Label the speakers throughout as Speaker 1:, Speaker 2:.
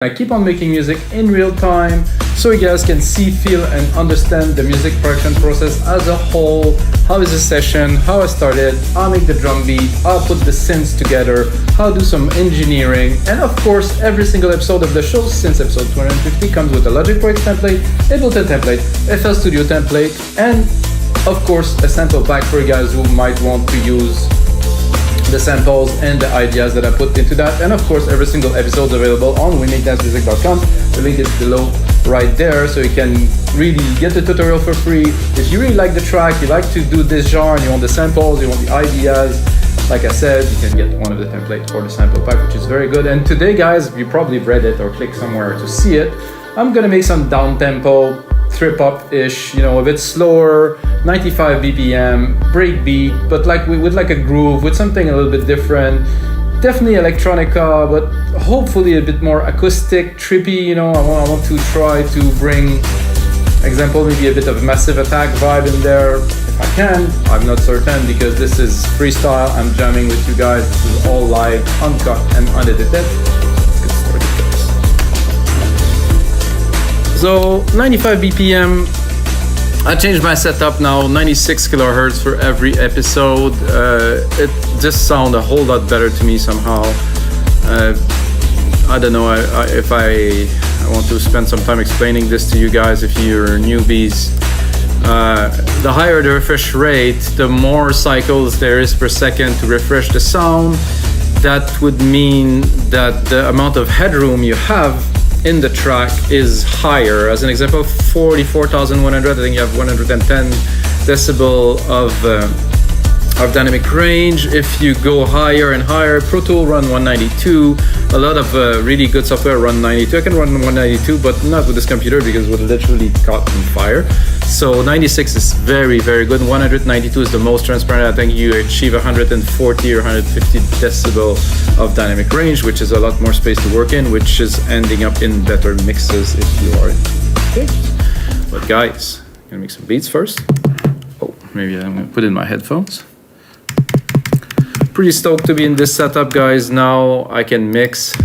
Speaker 1: I keep on making music in real time so you guys can see, feel, and understand the music production process as a whole. How is a session, how I started, how I make the drum beat, how I put the synths together, how I do some engineering, and of course, every single episode of the show since episode 250 comes with a Logic Pro X template, Ableton template, FL Studio template, and of course, a sample pack for you guys who might want to use the samples and the ideas that I put into that. And of course, every single episode is available on wemakdancemusic.com. The link is below right there, so you can really get the tutorial for free. If you really like the track, you like to do this genre, you want the samples, you want the ideas, like I said, you can get one of the templates or the sample pack, which is very good. And today, guys, you probably read it or clicked somewhere to see it, I'm gonna make some down-tempo, trip-hop-ish, you know, a bit slower, 95 BPM, breakbeat, but like with like a groove, with something a little bit different. Definitely electronica, but hopefully a bit more acoustic, trippy, you know. I want to try to bring, example, maybe a bit of a Massive Attack vibe in there. If I can, I'm not certain because this is freestyle, I'm jamming with you guys. This is all live, uncut and unedited. Let's get started, guys. So 95 BPM, I changed my setup now, 96 kilohertz for every episode. It just sounds a whole lot better to me somehow. I don't know if I want to spend some time explaining this to you guys if you're newbies. The higher the refresh rate, the more cycles there is per second to refresh the sound. That would mean that the amount of headroom you have in the track is higher. As an example, 44,100, I think you have 110 decibel of dynamic range. If you go higher and higher, Pro Tool run 192. A lot of really good software run 92. I can run 192, but not with this computer because it would literally caught on fire. So 96 is very, very good. 192 is the most transparent. I think you achieve 140 or 150 decibel of dynamic range, which is a lot more space to work in, which is ending up in better mixes if you are into it. But guys, I'm gonna make some beats first. Oh, maybe I'm gonna put in my headphones. Pretty stoked to be in this setup, guys. Now I can mix.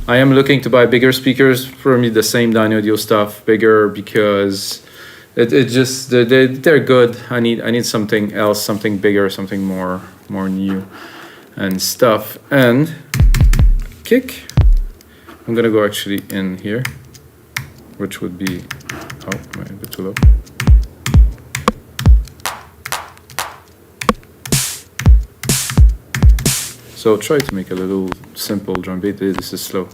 Speaker 1: I am looking to buy bigger speakers, for me the same Dyno Audio stuff, bigger, because it just they're good. I need something else, something bigger, something more new and stuff. And kick, I'm gonna go actually in here, which would be, oh, a bit too low. So try to make a little simple drum beat. This is slow.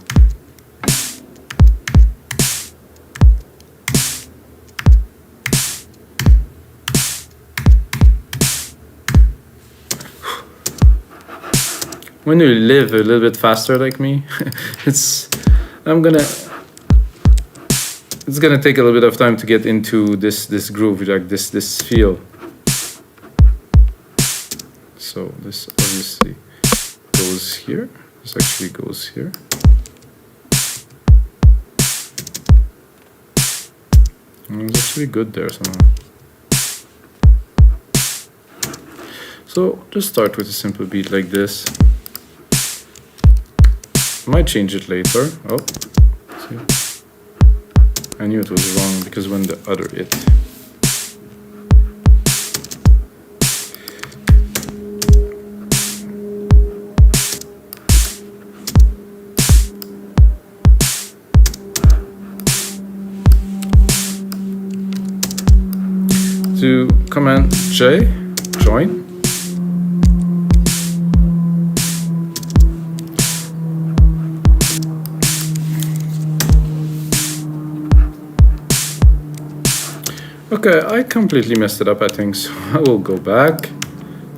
Speaker 1: When you live a little bit faster like me, it's gonna take a little bit of time to get into this groove, like this feel. So this obviously goes here. This actually goes here. And it's actually good there somehow. So just start with a simple beat like this. Might change it later. Oh, see? I knew it was wrong because when the other hit. To Command J, join. Okay, I completely messed it up, I think, so I will go back.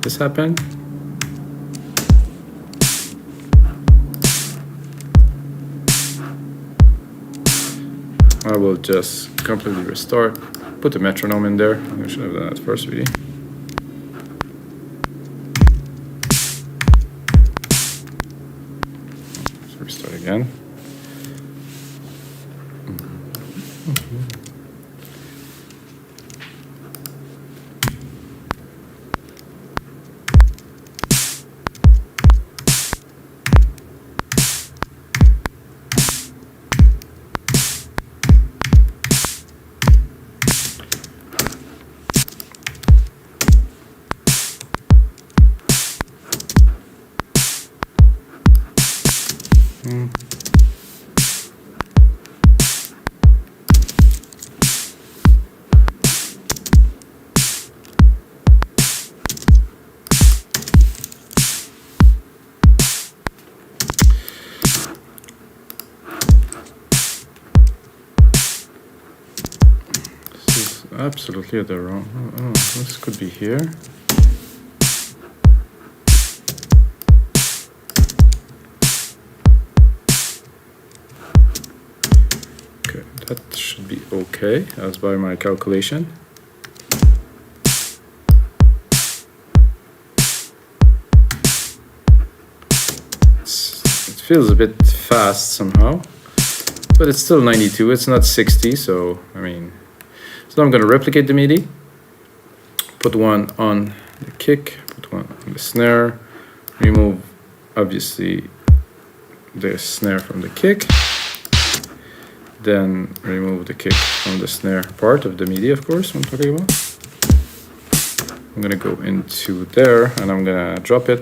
Speaker 1: This happened. I will just completely restart. Put the metronome in there. I should have done that first, really. So restart again. absolutely at the wrong. Oh, this could be here. Okay, that should be okay as by my calculation. It feels a bit fast somehow, but it's still 92. It's not 60, so I mean. So I'm going to replicate the MIDI, put one on the kick, put one on the snare, remove obviously the snare from the kick, then remove the kick from the snare part of the MIDI, of course, I'm talking about. I'm going to go into there and I'm going to drop it.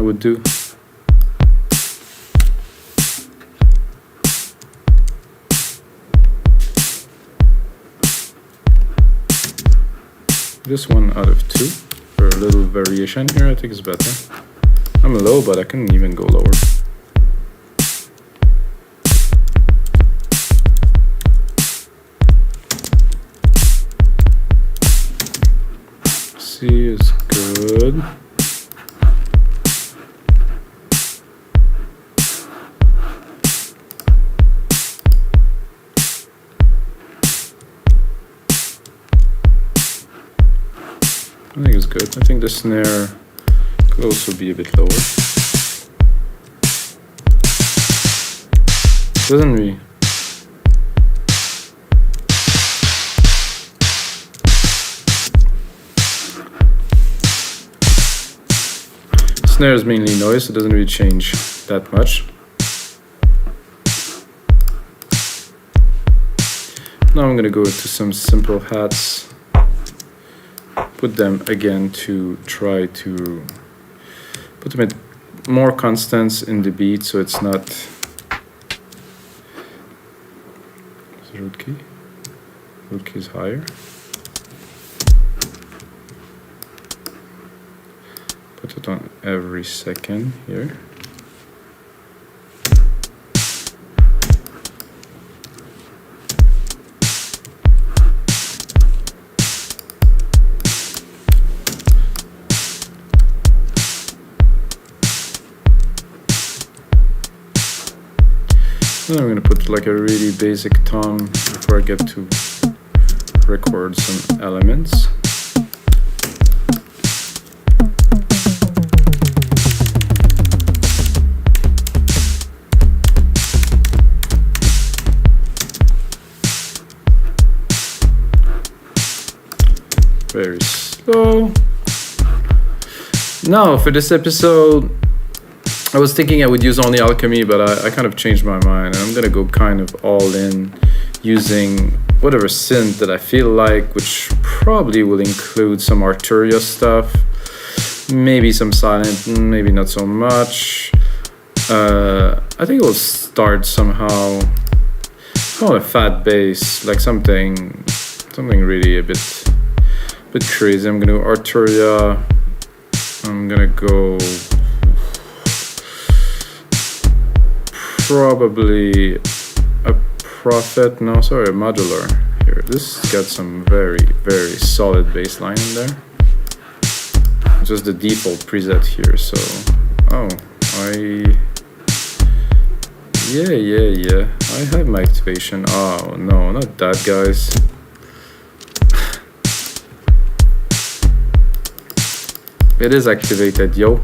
Speaker 1: Would do. This one out of 2 for a little variation here, I think is better. I'm low, but I can even go lower. C is good. I think it's good. I think the snare could also be a bit lower. Doesn't really. Snare is mainly noise, so it doesn't really change that much. Now I'm gonna go to some simple hats. Put them again to try to put them at more constants in the beat, so it's not root key. Root key is higher. Put it on every second here. And I'm going to put like a really basic tom before I get to record some elements. Very slow. Now for this episode, I was thinking I would use only Alchemy, but I kind of changed my mind. I'm gonna go kind of all in using whatever synth that I feel like, which probably will include some Arturia stuff, maybe some silent, maybe not so much. I think it will start somehow on a fat bass, like something really a bit crazy. I'm gonna do Arturia. I'm gonna go probably a Prophet, no, sorry, a modular here. This got some very solid bass line in there. Just the default preset here, so yeah, I have my activation. Oh no, not that, guys. It is activated, yo.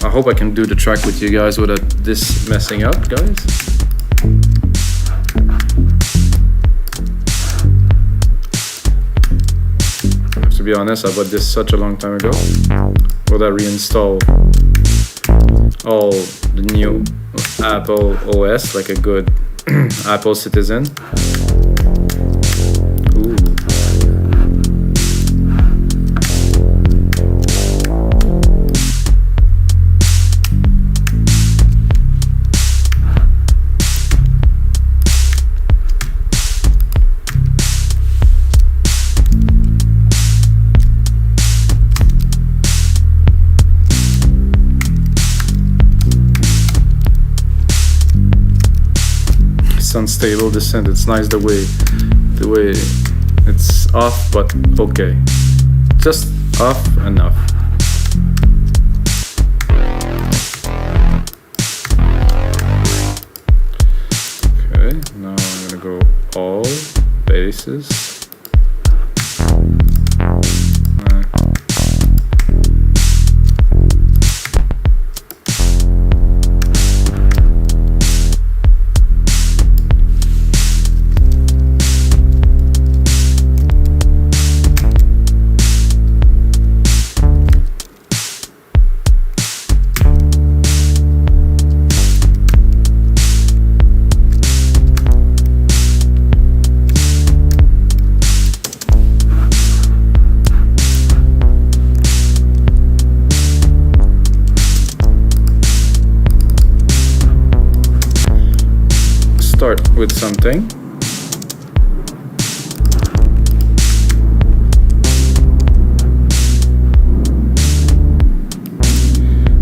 Speaker 1: I hope I can do the track with you guys without this messing up, guys. To be honest, I bought this such a long time ago. Would I reinstall all the new Apple OS like a good Apple citizen? Ooh. stable, the synth. It's nice the way it's off, but okay. Just off enough. Okay, now I'm gonna go all basses. Start with something.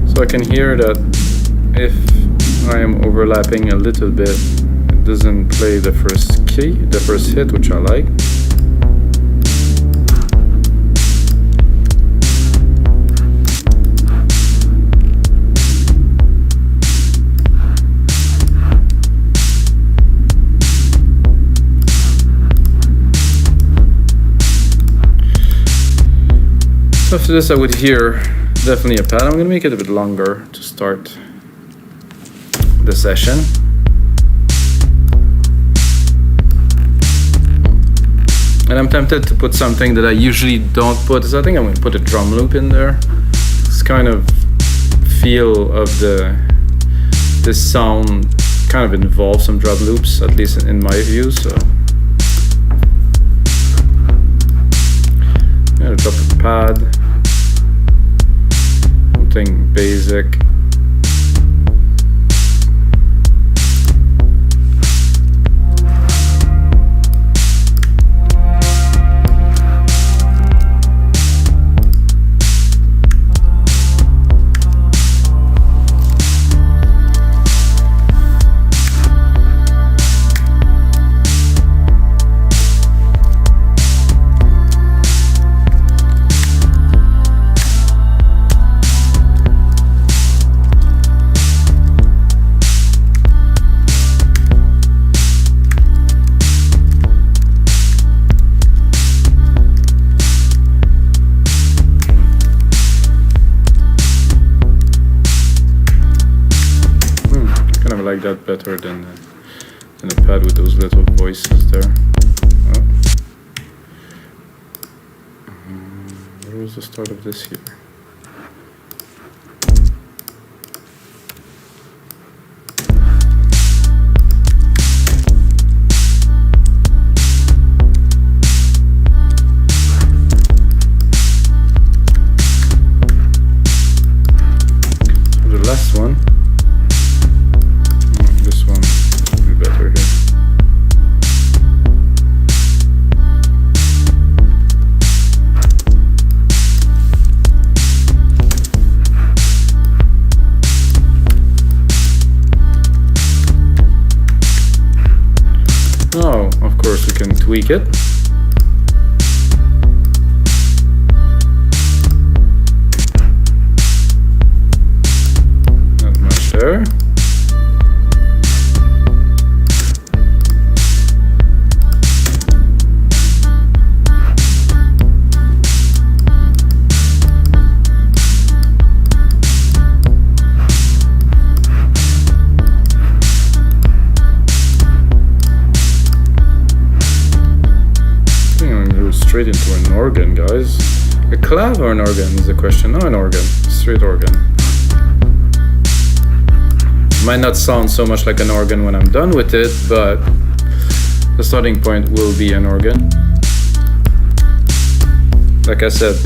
Speaker 1: So I can hear that if I am overlapping a little bit, it doesn't play the first key, the first hit, which I like. So after this I would hear definitely a pad. I'm going to make it a bit longer to start the session. And I'm tempted to put something that I usually don't put. So I think I'm going to put a drum loop in there. This kind of feel of this sound kind of involves some drum loops, at least in my view. So I'm going to drop a pad. Something basic. I like that better than a pad with those little voices there. Oh. Where was the start of this here? So the last one. Oh, of course we can tweak it. Not much there. Straight into an organ, guys. A clav or an organ is the question. No, an organ. Straight organ. Might not sound so much like an organ when I'm done with it, but the starting point will be an organ. Like I said,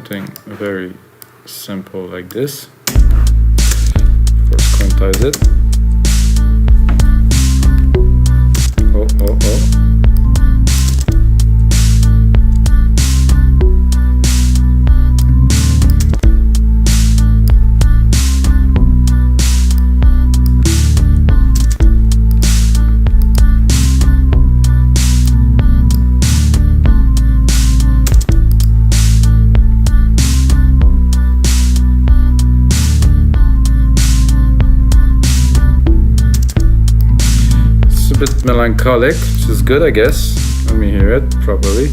Speaker 1: something very simple like this. First quantize it. Oh. Bit melancholic, which is good, I guess. Let me hear it properly.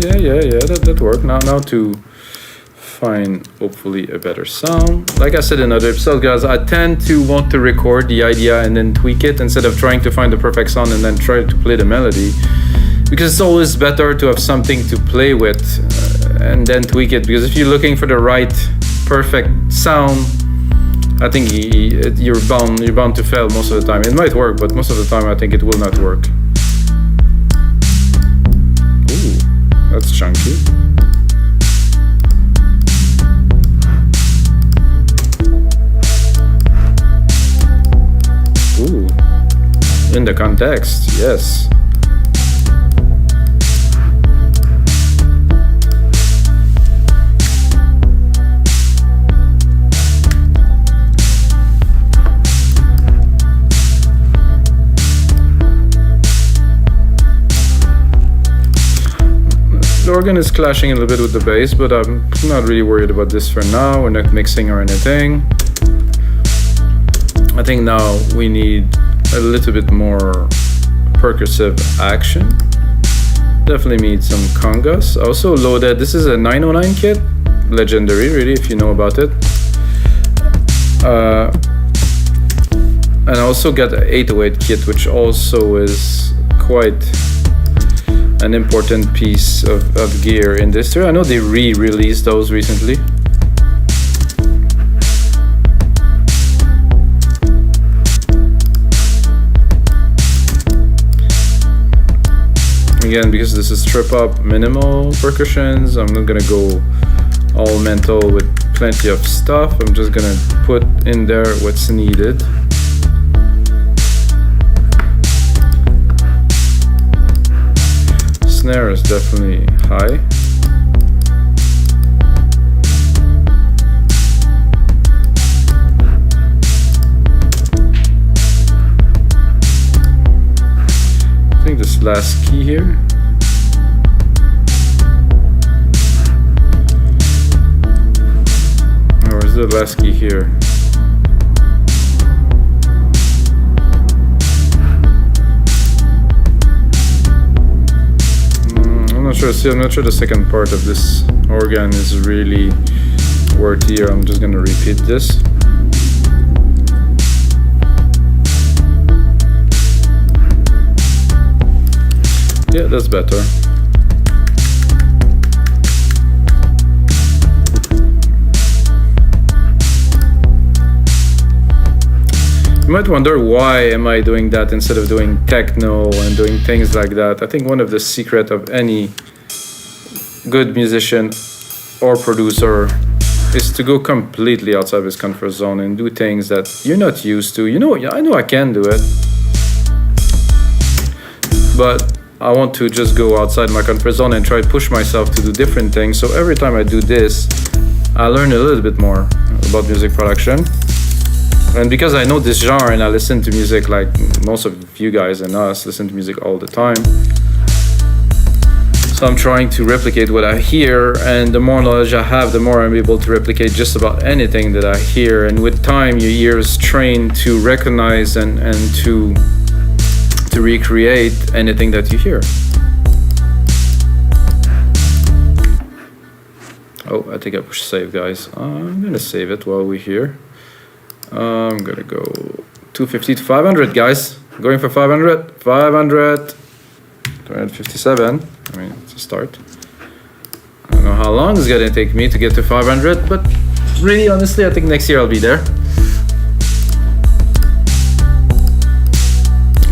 Speaker 1: Yeah, that worked. Now to find hopefully a better sound. Like I said in other episodes, guys, I tend to want to record the idea and then tweak it instead of trying to find the perfect sound and then try to play the melody, because it's always better to have something to play with and then tweak it, because if you're looking for the right perfect sound, I think you're bound to fail most of the time. It might work, but most of the time I think it will not work. Ooh, that's chunky. Ooh, in the context, yes. The organ is clashing a little bit with the bass, but I'm not really worried about this for now. We're not mixing or anything. I think now we need a little bit more percussive action. Definitely need some congas. I also loaded, this is a 909 kit, legendary really if you know about it. And I also got an 808 kit, which also is quite an important piece of gear in this tour. I know they re-released those recently. Again, because this is trip hop minimal percussions, I'm not gonna go all mental with plenty of stuff. I'm just gonna put in there what's needed. Snare is definitely high. I think this last key here. Or is the last key here? I'm not sure the second part of this organ is really worth here. I'm just gonna repeat this. Yeah, that's better. You might wonder why am I doing that instead of doing techno and doing things like that. I think one of the secret of any good musician or producer is to go completely outside of his comfort zone and do things that you're not used to. You know, I know I can do it, but I want to just go outside my comfort zone and try to push myself to do different things. So every time I do this, I learn a little bit more about music production. And because I know this genre and I listen to music like most of you guys and us listen to music all the time, so I'm trying to replicate what I hear, and the more knowledge I have, the more I'm able to replicate just about anything that I hear. And with time, your ears train to recognize and to recreate anything that you hear. Oh, I think I pushed save, guys. I'm gonna save it while we're here. I'm gonna go 250 to 500, guys. Going for 500, 500, 257. I mean, it's a start. I don't know how long it's gonna take me to get to 500, but really, honestly, I think next year I'll be there.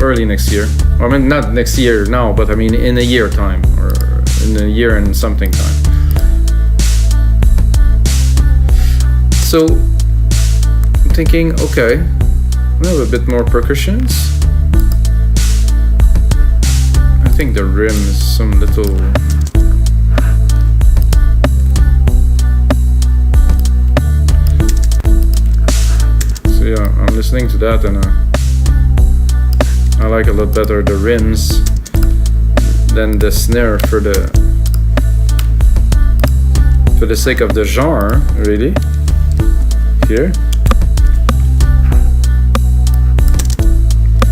Speaker 1: early next year. I mean, not next year now, but I mean in a year time, or in a year and something time. So I'm thinking, okay, we have a bit more percussions. I think the rim is some little. So yeah, I'm listening to that, and I like a lot better the rims than the snare for the sake of the genre, really. Here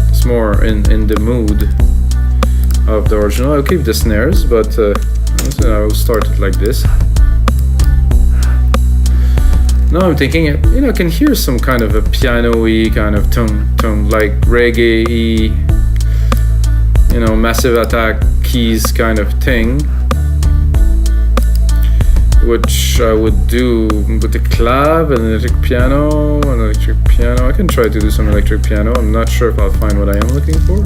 Speaker 1: it's more in the mood of the original. I'll keep the snares, but I'll start it like this. Now I'm thinking, you know, I can hear some kind of a piano-y kind of tone, like reggae-y, you know, Massive Attack keys kind of thing, which I would do with the clav and electric piano. I can try to do some electric piano. I'm not sure if I'll find what I am looking for.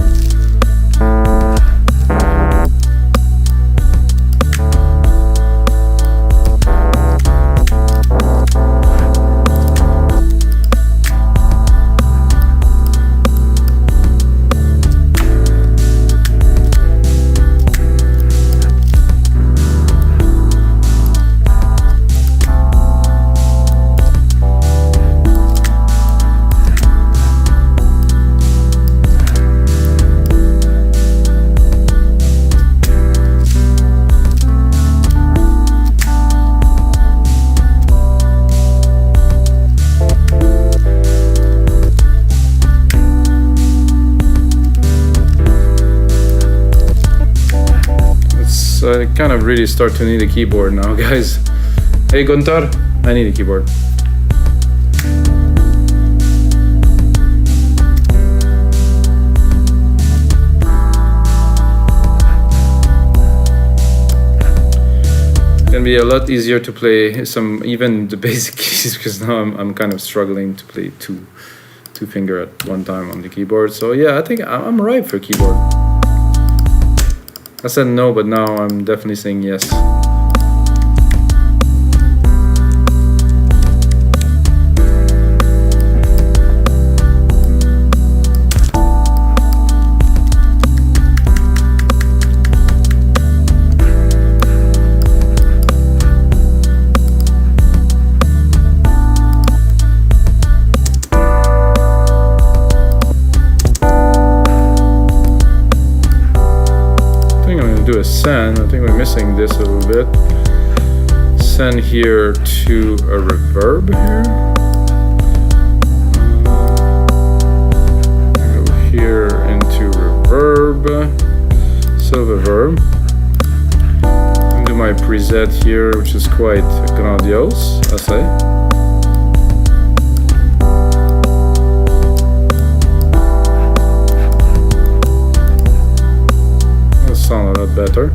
Speaker 1: So I kind of really start to need a keyboard now, guys. Hey Gunther, I need a keyboard. It's gonna be a lot easier to play even the basic keys, because now I'm kind of struggling to play two finger at one time on the keyboard. So yeah, I think I'm ripe for keyboard. I said no, but now I'm definitely saying yes. Do a send. I think we're missing this a little bit. Send here to a reverb here. Go here into reverb. Silver verb. And do my preset here, which is quite grandiose, I say. Sound a lot better.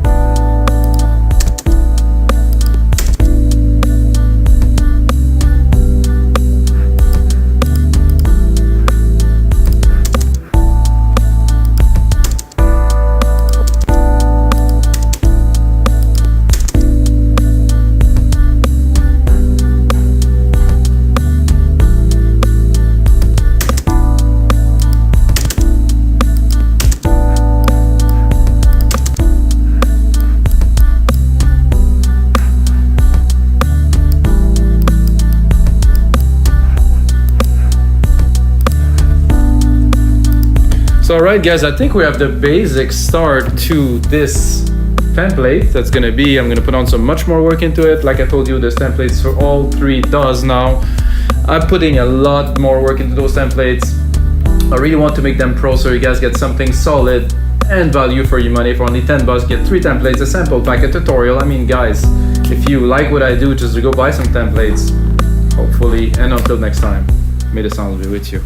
Speaker 1: So alright guys, I think we have the basic start to this template. That's gonna be, I'm gonna put on some much more work into it. Like I told you, there's templates for all three DAWs now. I'm putting a lot more work into those templates. I really want to make them pro so you guys get something solid and value for your money. For only $10, get 3 templates, a sample pack, a tutorial. I mean guys, if you like what I do, just go buy some templates, hopefully, and until next time, may the sound be with you.